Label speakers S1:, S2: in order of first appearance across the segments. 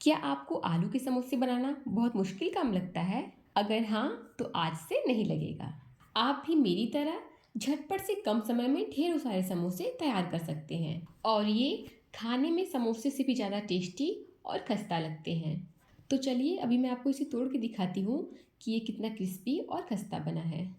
S1: क्या आपको आलू के समोसे बनाना बहुत मुश्किल काम लगता है? अगर हाँ, तो आज से नहीं लगेगा। आप भी मेरी तरह झटपट से कम समय में ढेरों सारे समोसे तैयार कर सकते हैं और ये खाने में समोसे से भी ज़्यादा टेस्टी और खस्ता लगते हैं। तो चलिए अभी मैं आपको इसे तोड़ के दिखाती हूँ कि ये कितना क्रिस्पी और खस्ता बना है।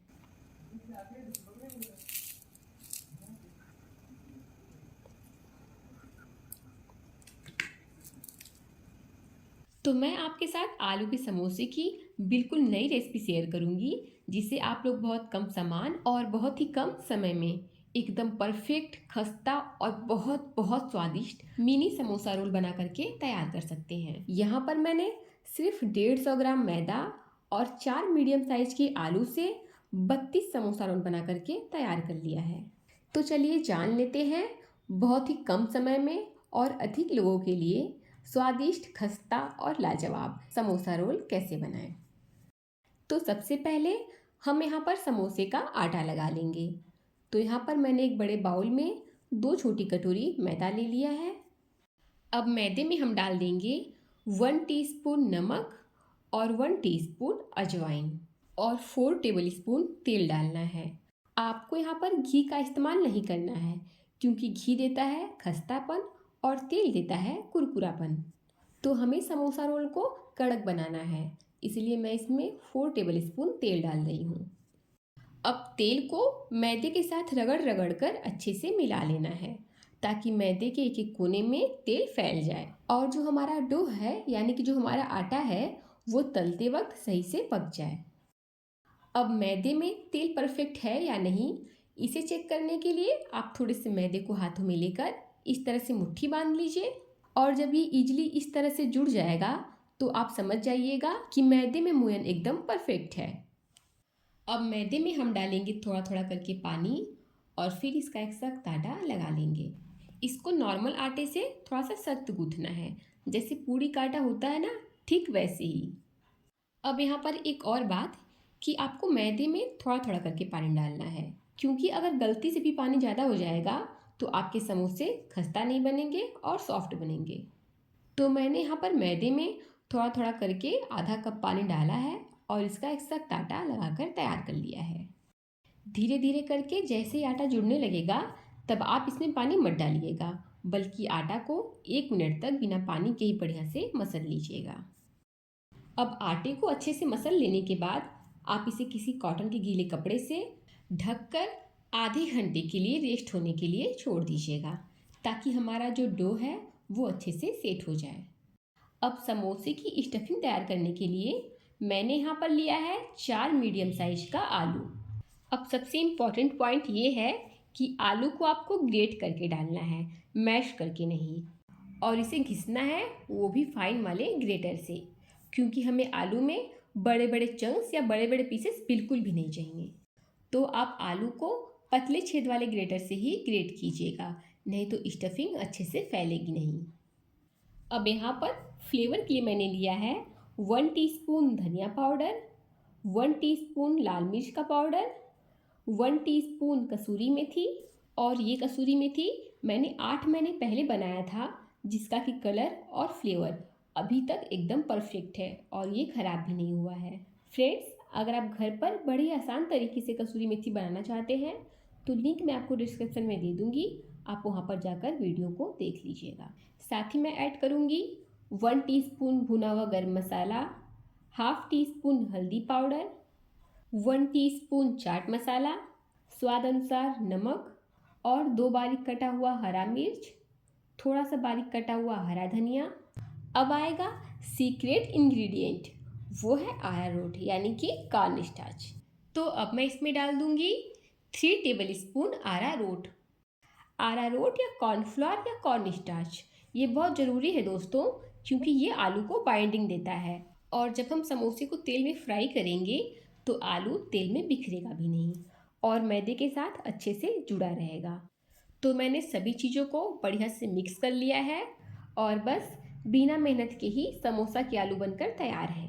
S1: तो मैं आपके साथ आलू के समोसे की बिल्कुल नई रेसिपी शेयर करूंगी जिसे आप लोग बहुत कम सामान और बहुत ही कम समय में एकदम परफेक्ट खस्ता और बहुत बहुत स्वादिष्ट मिनी समोसा रोल बना करके तैयार कर सकते हैं। यहाँ पर मैंने सिर्फ 150 ग्राम मैदा और 4 मीडियम साइज के आलू से 32 समोसा रोल बना करके तैयार कर लिया है। तो चलिए जान लेते हैं बहुत ही कम समय में और अधिक लोगों के लिए स्वादिष्ट खस्ता और लाजवाब समोसा रोल कैसे बनाएं। तो सबसे पहले हम यहाँ पर समोसे का आटा लगा लेंगे। तो यहाँ पर मैंने एक बड़े बाउल में 2 छोटी कटोरी मैदा ले लिया है। अब मैदे में हम डाल देंगे 1 टीस्पून नमक और 1 टीस्पून अजवाइन और 4 टेबल स्पून तेल डालना है। आपको यहाँ पर घी का इस्तेमाल नहीं करना है क्योंकि घी देता है खस्तापन और तेल देता है कुरकुरापन। तो हमें समोसा रोल को कड़क बनाना है, इसलिए मैं इसमें 4 टेबल स्पून तेल डाल रही हूँ। अब तेल को मैदे के साथ रगड़ रगड़ कर अच्छे से मिला लेना है ताकि मैदे के एक एक कोने में तेल फैल जाए और जो हमारा डो है यानी कि जो हमारा आटा है वो तलते वक्त सही से पक जाए। अब मैदे में तेल परफेक्ट है या नहीं इसे चेक करने के लिए आप थोड़े से मैदे को हाथों में लेकर इस तरह से मुट्ठी बांध लीजिए और जब ये इजली इस तरह से जुड़ जाएगा तो आप समझ जाइएगा कि मैदे में मोयन एकदम परफेक्ट है। अब मैदे में हम डालेंगे थोड़ा थोड़ा करके पानी और फिर इसका एक सख्त आटा लगा लेंगे। इसको नॉर्मल आटे से थोड़ा सा सख्त गूंथना है, जैसे पूड़ी का आटा होता है ना, ठीक वैसे ही। अब यहाँ पर एक और बात कि आपको मैदे में थोड़ा थोड़ा करके पानी डालना है क्योंकि अगर गलती से भी पानी ज़्यादा हो जाएगा तो आपके समोसे खस्ता नहीं बनेंगे और सॉफ्ट बनेंगे। तो मैंने यहाँ पर मैदे में थोड़ा थोड़ा करके आधा कप पानी डाला है और इसका एक सख्त आटा लगाकर तैयार कर लिया है। धीरे धीरे करके जैसे ही आटा जुड़ने लगेगा तब आप इसमें पानी मत डालिएगा, बल्कि आटा को 1 मिनट तक बिना पानी के ही बढ़िया से मसल लीजिएगा। अब आटे को अच्छे से मसल लेने के बाद आप इसे किसी कॉटन के गीले कपड़े से ढककर आधे घंटे के लिए रेस्ट होने के लिए छोड़ दीजिएगा ताकि हमारा जो डो है वो अच्छे से सेट हो जाए। अब समोसे की स्टफिंग तैयार करने के लिए मैंने यहाँ पर लिया है 4 मीडियम साइज का आलू। अब सबसे इम्पॉर्टेंट पॉइंट ये है कि आलू को आपको ग्रेट करके डालना है, मैश करके नहीं, और इसे घिसना है वो भी फाइन वाले ग्रेटर से क्योंकि हमें आलू में बड़े बड़े चंक्स या बड़े बड़े पीसेस बिल्कुल भी नहीं चाहिए। तो आप आलू को पतले छेद वाले ग्रेटर से ही ग्रेट कीजिएगा, नहीं तो स्टफिंग अच्छे से फैलेगी नहीं। अब यहाँ पर फ्लेवर के लिए मैंने लिया है 1 टीस्पून धनिया पाउडर, 1 टीस्पून लाल मिर्च का पाउडर, 1 टीस्पून कसूरी मेथी। और ये कसूरी मेथी मैंने 8 महीने पहले बनाया था जिसका कि कलर और फ्लेवर अभी तक एकदम परफेक्ट है और ये ख़राब भी नहीं हुआ है। फ्रेंड्स, अगर आप घर पर बड़े ही आसान तरीके से कसूरी मेथी बनाना चाहते हैं तो लिंक मैं आपको डिस्क्रिप्शन में दे दूँगी, आप वहाँ पर जाकर वीडियो को देख लीजिएगा। साथ ही मैं ऐड करूँगी 1 टीस्पून भुना हुआ गरम मसाला, हाफ टी स्पून हल्दी पाउडर, 1 टीस्पून चाट मसाला, स्वाद अनुसार नमक और 2 बारीक कटा हुआ हरा मिर्च, थोड़ा सा बारीक कटा हुआ हरा धनिया। अब आएगा सीक्रेट इंग्रेडिएंट, वो है अरारोट यानी कि कॉर्न स्टार्च। तो अब मैं इसमें डाल दूंगी 3 टेबल स्पून अरारोट। अरारोट या कॉर्नफ्लोर या कॉर्न स्टार्च ये बहुत ज़रूरी है दोस्तों, क्योंकि ये आलू को बाइंडिंग देता है और जब हम समोसे को तेल में फ्राई करेंगे तो आलू तेल में बिखरेगा भी नहीं और मैदे के साथ अच्छे से जुड़ा रहेगा। तो मैंने सभी चीज़ों को बढ़िया से मिक्स कर लिया है और बस बिना मेहनत के ही समोसा के आलू बनकर तैयार है।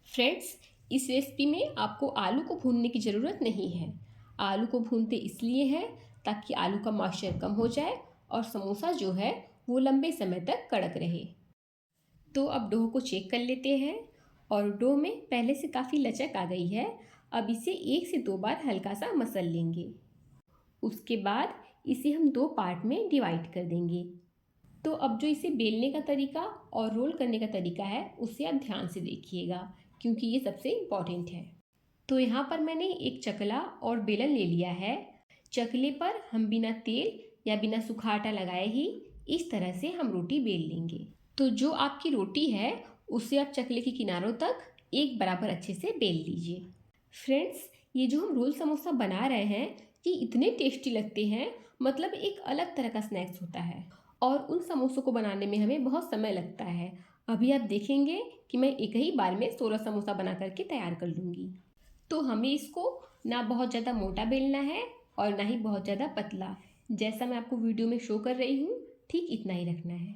S1: फ्रेंड्स, इस रेसिपी में आपको आलू को भूनने की ज़रूरत नहीं है। आलू को भूनते इसलिए है ताकि आलू का मॉइस्चर कम हो जाए और समोसा जो है वो लंबे समय तक कड़क रहे। तो अब डो को चेक कर लेते हैं और डो में पहले से काफ़ी लचक आ गई है। अब इसे 1 से 2 बार हल्का सा मसल लेंगे। उसके बाद इसे हम 2 पार्ट में डिवाइड कर देंगे। तो अब जो इसे बेलने का तरीका और रोल करने का तरीका है उसे आप ध्यान से देखिएगा, क्योंकि ये सबसे इम्पॉर्टेंट है। तो यहाँ पर मैंने एक चकला और बेलन ले लिया है। चकले पर हम बिना तेल या बिना सूखा आटा लगाए ही इस तरह से हम रोटी बेल लेंगे। तो जो आपकी रोटी है उसे आप चकले के किनारों तक एक बराबर अच्छे से बेल लीजिए। फ्रेंड्स, ये जो हम रोल समोसा बना रहे हैं ये इतने टेस्टी लगते हैं, मतलब एक अलग तरह का स्नैक्स होता है और उन समोसों को बनाने में हमें बहुत समय लगता है। अभी आप देखेंगे कि मैं एक ही बार में 16 समोसा बना करके तैयार कर लूँगी। तो हमें इसको ना बहुत ज़्यादा मोटा बेलना है और ना ही बहुत ज़्यादा पतला। जैसा मैं आपको वीडियो में शो कर रही हूँ ठीक इतना ही रखना है।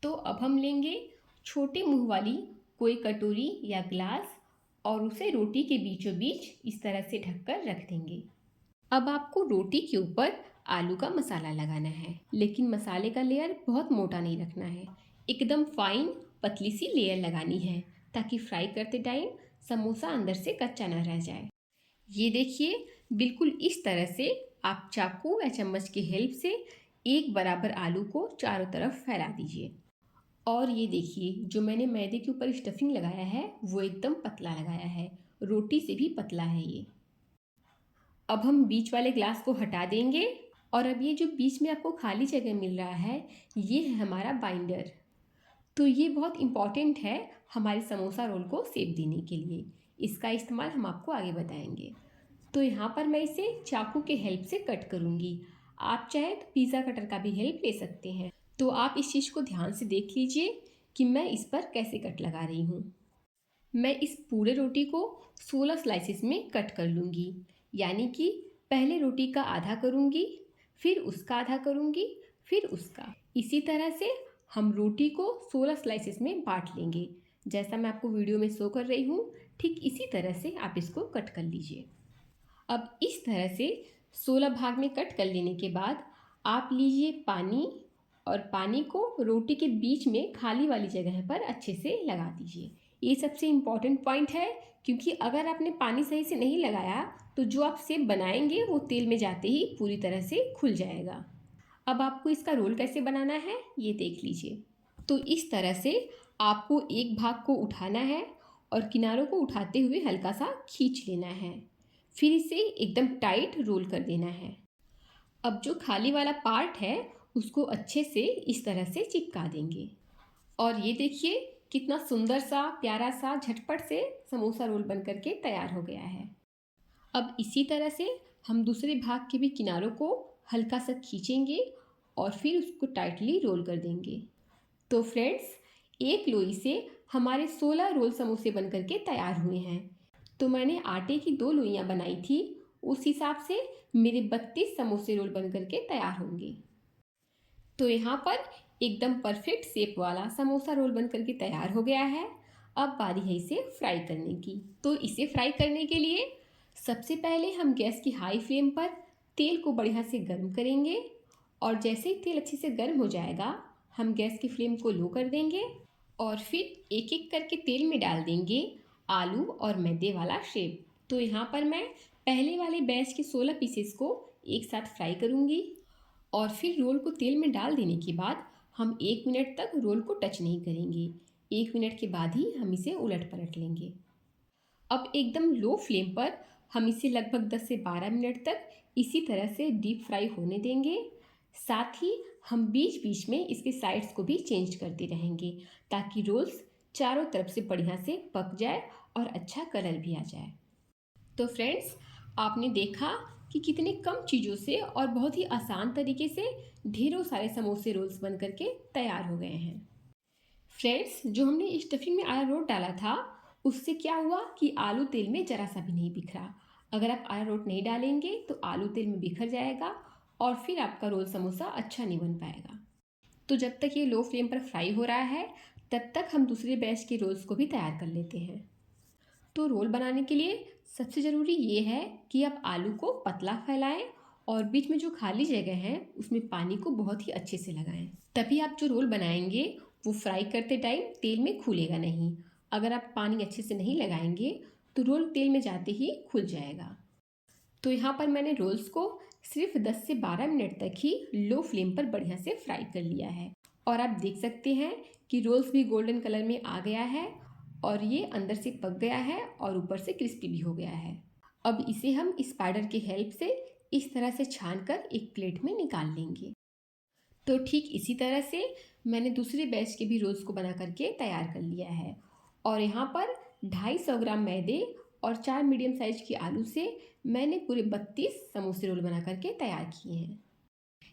S1: तो अब हम लेंगे छोटे मुंह वाली कोई कटोरी या ग्लास और उसे रोटी के बीचों बीच इस तरह से ढककर रख देंगे। अब आपको रोटी के ऊपर आलू का मसाला लगाना है, लेकिन मसाले का लेयर बहुत मोटा नहीं रखना है। एकदम फाइन पतली सी लेयर लगानी है ताकि फ्राई करते टाइम समोसा अंदर से कच्चा ना रह जाए। ये देखिए, बिल्कुल इस तरह से आप चाकू या चम्मच की हेल्प से एक बराबर आलू को चारों तरफ फैला दीजिए। और ये देखिए, जो मैंने मैदे के ऊपर स्टफिंग लगाया है वो एकदम पतला लगाया है, रोटी से भी पतला है ये। अब हम बीच वाले ग्लास को हटा देंगे और अब ये जो बीच में आपको खाली जगह मिल रहा है ये है हमारा बाइंडर। तो ये बहुत इम्पॉर्टेंट है हमारे समोसा रोल को शेप देने के लिए। इसका इस्तेमाल हम आपको आगे बताएंगे। तो यहाँ पर मैं इसे चाकू के हेल्प से कट करूँगी। आप चाहे तो पिज़्ज़ा कटर का भी हेल्प ले सकते हैं। तो आप इस चीज़ को ध्यान से देख लीजिए कि मैं इस पर कैसे कट लगा रही हूँ। मैं इस पूरे रोटी को 16 स्लाइसेस में कट कर लूँगी, यानी कि पहले रोटी का आधा करूँगी, फिर उसका आधा करूँगी, फिर उसका। इसी तरह से हम रोटी को 16 स्लाइसेस में बांट लेंगे। जैसा मैं आपको वीडियो में शो कर रही हूँ ठीक इसी तरह से आप इसको कट कर लीजिए। अब इस तरह से 16 भाग में कट कर लेने के बाद आप लीजिए पानी और पानी को रोटी के बीच में खाली वाली जगह पर अच्छे से लगा दीजिए। ये सबसे इम्पॉर्टेंट पॉइंट है, क्योंकि अगर आपने पानी सही से नहीं लगाया तो जो आप सेब बनाएंगे वो तेल में जाते ही पूरी तरह से खुल जाएगा। अब आपको इसका रोल कैसे बनाना है ये देख लीजिए। तो इस तरह से आपको एक भाग को उठाना है और किनारों को उठाते हुए हल्का सा खींच लेना है, फिर इसे एकदम टाइट रोल कर देना है। अब जो खाली वाला पार्ट है उसको अच्छे से इस तरह से चिपका देंगे और ये देखिए कितना सुंदर सा प्यारा सा झटपट से समोसा रोल बन करके तैयार हो गया है। अब इसी तरह से हम दूसरे भाग के भी किनारों को हल्का सा खींचेंगे और फिर उसको टाइटली रोल कर देंगे। तो फ्रेंड्स, एक लोई से हमारे 16 रोल समोसे बन करके तैयार हुए हैं। तो मैंने आटे की 2 लोइयाँ बनाई थी, उस हिसाब से मेरे 32 समोसे रोल बन करके तैयार होंगे। तो यहाँ पर एकदम परफेक्ट शेप वाला समोसा रोल बन करके तैयार हो गया है। अब बारी है इसे फ्राई करने की। तो इसे फ्राई करने के लिए सबसे पहले हम गैस की हाई फ्लेम पर तेल को बढ़िया से गर्म करेंगे और जैसे ही तेल अच्छे से गर्म हो जाएगा हम गैस की फ्लेम को लो कर देंगे और फिर एक एक करके तेल में डाल देंगे आलू और मैदे वाला शेप। तो यहाँ पर मैं पहले वाले बैच के 16 पीसेस को एक साथ फ्राई करूँगी और फिर रोल को तेल में डाल देने के बाद हम 1 मिनट तक रोल को टच नहीं करेंगे। 1 मिनट के बाद ही हम इसे उलट पलट लेंगे। अब एकदम लो फ्लेम पर हम इसे लगभग 10 से 12 मिनट तक इसी तरह से डीप फ्राई होने देंगे। साथ ही हम बीच बीच में इसके साइड्स को भी चेंज करते रहेंगे ताकि रोल्स चारों तरफ से बढ़िया से पक जाए और अच्छा कलर भी आ जाए। तो फ्रेंड्स, आपने देखा कि कितने कम चीज़ों से और बहुत ही आसान तरीके से ढेरों सारे समोसे रोल्स बन करके तैयार हो गए हैं। फ्रेंड्स, जो हमने स्टफिंग में अरारोट डाला था उससे क्या हुआ कि आलू तेल में ज़रा सा भी नहीं बिखरा। अगर आप अरारोट नहीं डालेंगे तो आलू तेल में बिखर जाएगा और फिर आपका रोल समोसा अच्छा नहीं बन पाएगा। तो जब तक ये लो फ्लेम पर फ्राई हो रहा है तब तक हम दूसरे बैच के रोल्स को भी तैयार कर लेते हैं। तो रोल बनाने के लिए सबसे ज़रूरी ये है कि आप आलू को पतला फैलाएं और बीच में जो खाली जगह है उसमें पानी को बहुत ही अच्छे से लगाएं। तभी आप जो रोल बनाएंगे वो फ्राई करते टाइम तेल में खुलेगा नहीं। अगर आप पानी अच्छे से नहीं लगाएंगे तो रोल तेल में जाते ही खुल जाएगा। तो यहाँ पर मैंने रोल्स को सिर्फ 10 से 12 मिनट तक ही लो फ्लेम पर बढ़िया से फ्राई कर लिया है। और आप देख सकते हैं कि रोल्स भी गोल्डन कलर में आ गया है और ये अंदर से पक गया है और ऊपर से क्रिस्पी भी हो गया है। अब इसे हम स्पाइडर की हेल्प से इस तरह से छानकर एक प्लेट में निकाल लेंगे। तो ठीक इसी तरह से मैंने दूसरे बैच के भी रोल्स को बना करके तैयार कर लिया है। और यहाँ पर 250 ग्राम मैदे और 4 मीडियम साइज की आलू से मैंने पूरे 32 समोसे रोल बना करके तैयार किए हैं।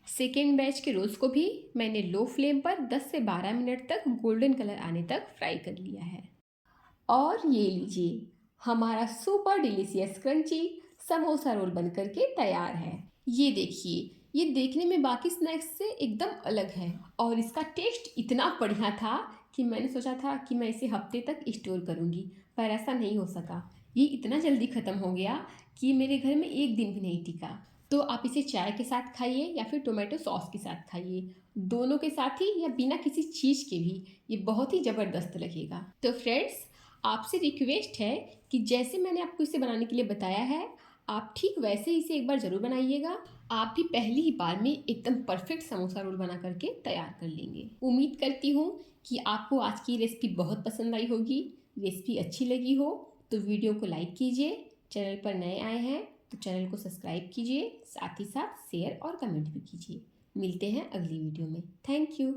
S1: सेकेंड बैच के रोल्स को भी मैंने लो फ्लेम पर 10 से 12 मिनट तक गोल्डन कलर आने तक फ्राई कर लिया है। और ये लीजिए, हमारा super delicious crunchy samosa roll बन करके तैयार है। ये देखिए, ये देखने में बाकी स्नैक्स से एकदम अलग है और इसका टेस्ट इतना बढ़िया था कि मैंने सोचा था कि मैं इसे हफ्ते तक स्टोर करूँगी, पर ऐसा नहीं हो सका। ये इतना जल्दी ख़त्म हो गया कि मेरे घर में एक दिन भी नहीं टिका। तो आप इसे चाय के साथ खाइए या फिर टोमेटो सॉस के साथ खाइए, दोनों के साथ ही या बिना किसी चीज़ के भी ये बहुत ही ज़बरदस्त लगेगा। तो फ्रेंड्स, आपसे रिक्वेस्ट है कि जैसे मैंने आपको इसे बनाने के लिए बताया है, आप ठीक वैसे ही इसे एक बार ज़रूर बनाइएगा। आप भी पहली ही बार में एकदम परफेक्ट समोसा रोल बना करके तैयार कर लेंगे। उम्मीद करती हूँ कि आपको आज की रेसिपी बहुत पसंद आई होगी। रेसिपी अच्छी लगी हो तो वीडियो को लाइक कीजिए, चैनल पर नए आए हैं तो चैनल को सब्सक्राइब कीजिए, साथ ही साथ शेयर और कमेंट भी कीजिए। मिलते हैं अगली वीडियो में। Thank you.